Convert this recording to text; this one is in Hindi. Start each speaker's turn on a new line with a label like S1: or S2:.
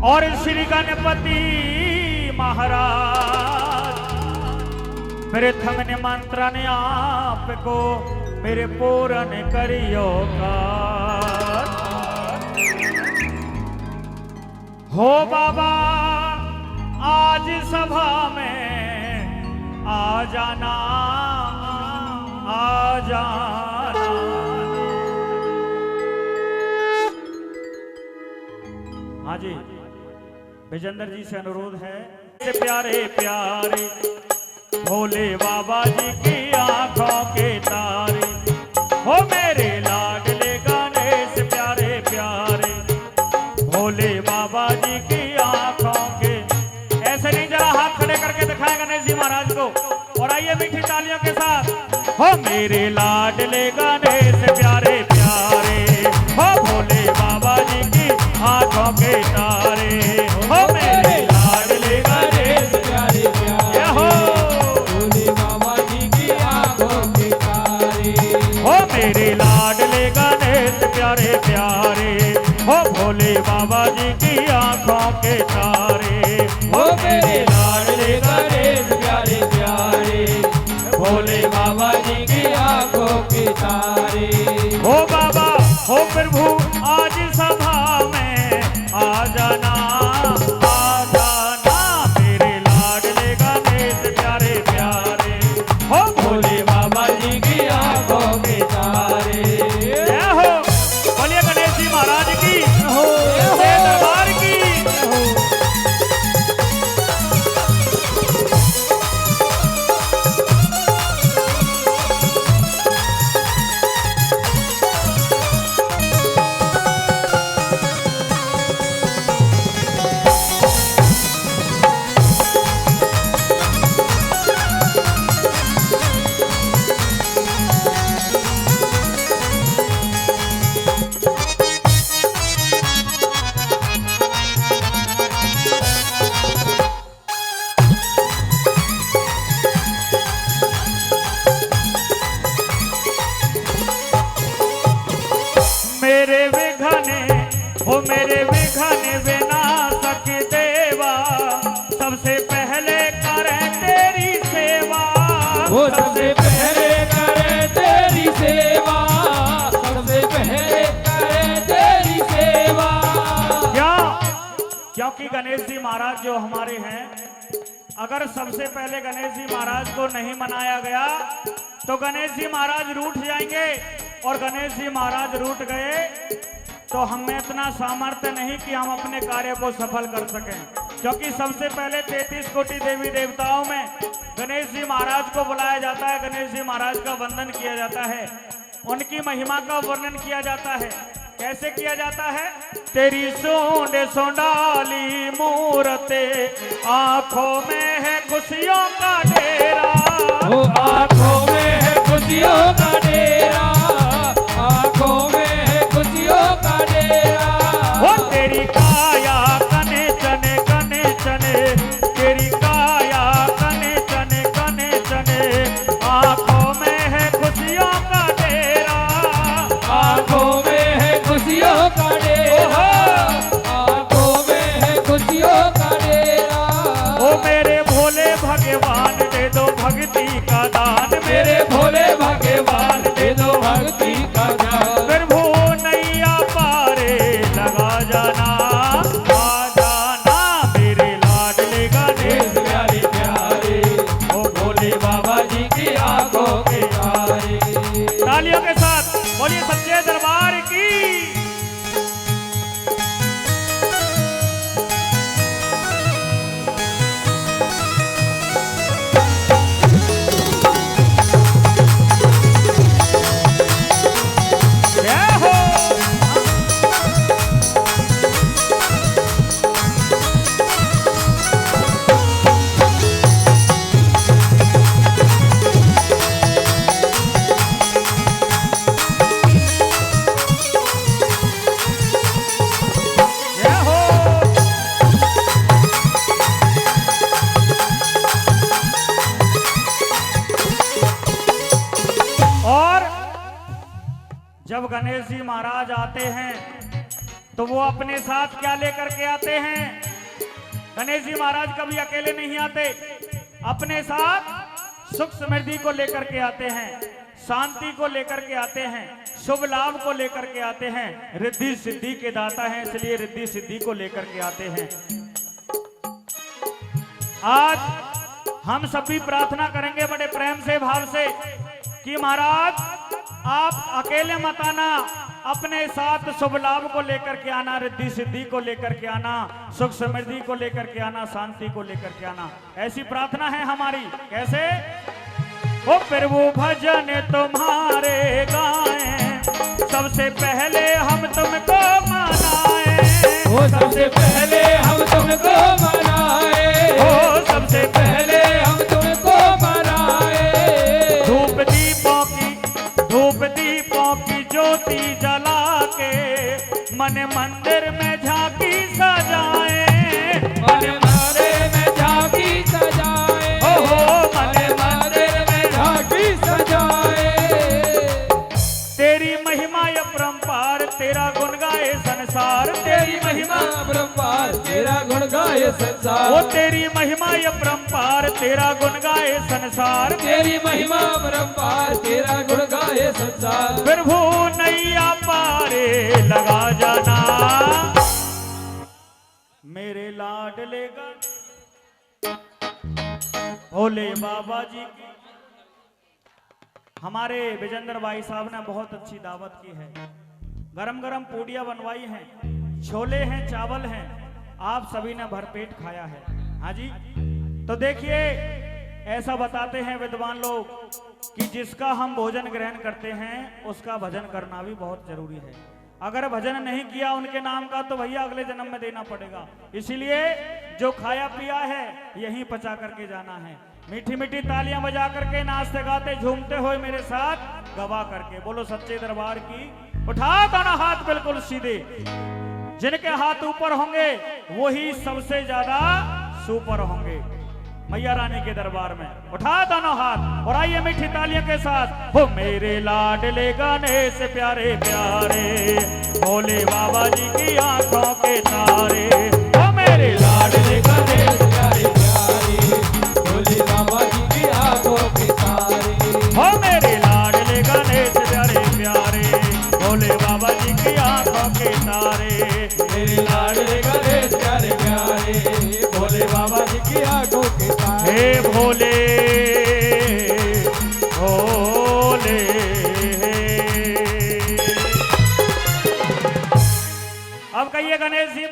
S1: और श्री गणपति महाराज प्रथम निमंत्रण आपको मेरे पूर्ण करियो का हो बाबा। आज सभा में आ जाना, आ जाना। हाँ जी, विजेंद्र जी से अनुरोध है, प्यारे प्यारे भोले बाबा जी की आंखों के तारे हो मेरे लाडले गणेश प्यारे प्यारे भोले बाबा जी की आंखों के। ऐसे नहीं, जरा हाथ खड़े करके दिखाए गणेश जी महाराज को, और आइए मीठी तालियों के साथ हो मेरे लाडले गणेश प्यारे प्यारे हो भोले बाबा जी की आंखों के तारे हो मेरे लाडले गणेश प्यारे प्यारे हो भोले बाबा जी की आंखों के तारे हो मेरे लाडले गणेश प्यारे प्यारे हो भोले बाबा जी की आंखों के तारे हो मेरे लाडले गणेश प्यारे प्यारे भोले बाबा जी की आंखों के तारे हो बाबा हो प्रभु आज सभा में आ जाना, आ जाना मेरे लाडले गणेश प्यारे प्यारे हो भोले बाबा जी की आंखों के तारे। जय हो, बोलिए गणेश जी महाराज की हो, दरबार की हो। मेरे विघ्न विनाशक देवा सबसे पहले करे तेरी सेवा
S2: वो सबसे पहले करे तेरी सेवा सबसे पहले करे तेरी सेवा।
S1: क्या? क्योंकि गणेश जी महाराज जो हमारे हैं, अगर सबसे पहले गणेश जी महाराज को नहीं मनाया गया तो गणेश जी महाराज रूठ जाएंगे, और गणेश जी महाराज रूठ गए तो हमें इतना सामर्थ्य नहीं कि हम अपने कार्य को सफल कर सकें। क्योंकि सबसे पहले 33 कोटि देवी देवताओं में गणेश जी महाराज को बुलाया जाता है, गणेश जी महाराज का वंदन किया जाता है, उनकी महिमा का वर्णन किया जाता है। कैसे किया जाता है? तेरी सूंड सोंडाली मूरते आंखों में है खुशियों का डेरा
S2: वो आंखों में है खुशियों का डेरा आंखों में है खुशियों का डेरा।
S1: वो तेरी काया कने चने कने चने तेरी काया कने चने कने चने आंखों में है खुशियों का डेरा
S2: आंखों में है खुशियों का डेरा आंखों में है खुशियों का डेरा।
S1: ओ मेरे भोले भगवान दे दो भक्ति का दान
S2: मेरे भोले भगवान दे दो भक्ति का ज्ञान।
S1: प्रभु नैया पारे लगा जाना, आ जाना मेरे लाडले गणेश
S2: प्यारे प्यारे
S1: ओ भोले
S2: बाबा जी की आंखों के तारे।
S1: तालियों के साथ बोलिए सच्चे दरबार की। जय हो। जब गणेश जी महाराज आते हैं तो वो अपने साथ क्या लेकर के आते हैं? गणेश जी महाराज कभी अकेले नहीं आते, अपने साथ सुख समृद्धि को लेकर के आते हैं, शांति को लेकर के आते हैं, शुभ लाभ को लेकर के आते हैं। रिद्धि सिद्धि के दाता हैं, इसलिए रिद्धि सिद्धि को लेकर के आते हैं। आज हम सभी प्रार्थना करेंगे बड़े प्रेम से, भाव से कि महाराज आप अकेले मत आना, अपने साथ शुभ लाभ को लेकर के आना, रिद्धि सिद्धि को लेकर के आना, सुख समृद्धि को लेकर के आना, शांति को लेकर के आना। ऐसी प्रार्थना है हमारी। कैसे? ओ प्रभु भजन तुम्हारे गाएं, सबसे पहले हम तुमको मनाएं,
S2: ओ सबसे पहले हम तुमको मनाए,
S1: ओ सबसे
S2: पहले हम तुमको मनाए।
S1: धूप दीपों की ज्योति जला के मन मंदिर में झांकी सजाए,
S2: मन मंदिर में झांकी सजाए,
S1: हो
S2: मन मंदिर में झांकी सजाए।
S1: तेरी महिमा अपरंपार, तेरा गुण गाए संसार,
S2: तेरी महिमा अपरंपार, तेरा गुण गाए संसार।
S1: ओ तेरी महिमा अपरंपार, तेरा गुण गाए संसार,
S2: तेरी महिमा अपरंपार, तेरा गुण गाए संसार।
S1: प्रभु नैया पारे लगा जाना, मेरे लाडले भोले बाबा जी की। हमारे विजेंद्र भाई साहब ने बहुत अच्छी दावत की है, गरम गरम पूड़ियां बनवाई हैं, छोले हैं, चावल हैं, आप सभी ने भरपेट खाया है। हाँ जी, तो देखिए ऐसा बताते हैं विद्वान लोग कि जिसका हम भोजन ग्रहण करते हैं उसका भजन करना भी बहुत जरूरी है। अगर भजन नहीं किया उनके नाम का तो भैया अगले जन्म में देना पड़ेगा। इसीलिए जो खाया पिया है यहीं पचा करके जाना है। मीठी मीठी तालियां बजा करके, नाचते गाते झूमते हुए मेरे साथ गवा करके बोलो सच्चे दरबार की। उठा दोनों हाथ बिल्कुल सीधे, जिनके हाथ ऊपर होंगे वही सबसे ज्यादा सुपर होंगे मैया रानी के दरबार में। उठा दोनों हाथ और आइए मीठी तालियों के साथ। हो मेरे लाडले गणेश प्यारे प्यारे, भोले बाबा जी की आंखों के तारे। हो मेरे लाडले गणेश
S2: प्यारे प्यारे, भोले बाबा जी की आंखों के तारे।
S1: हो मेरे लाडले गणेश प्यारे प्यारे, भोले बाबा जी की आंखों के तारे।
S2: मेरे लाडले गणेश प्यारे प्यारे, भोले बाबा जी की आंखों के तारे।
S1: हे भोले भोले। अब कहिए गणेश जी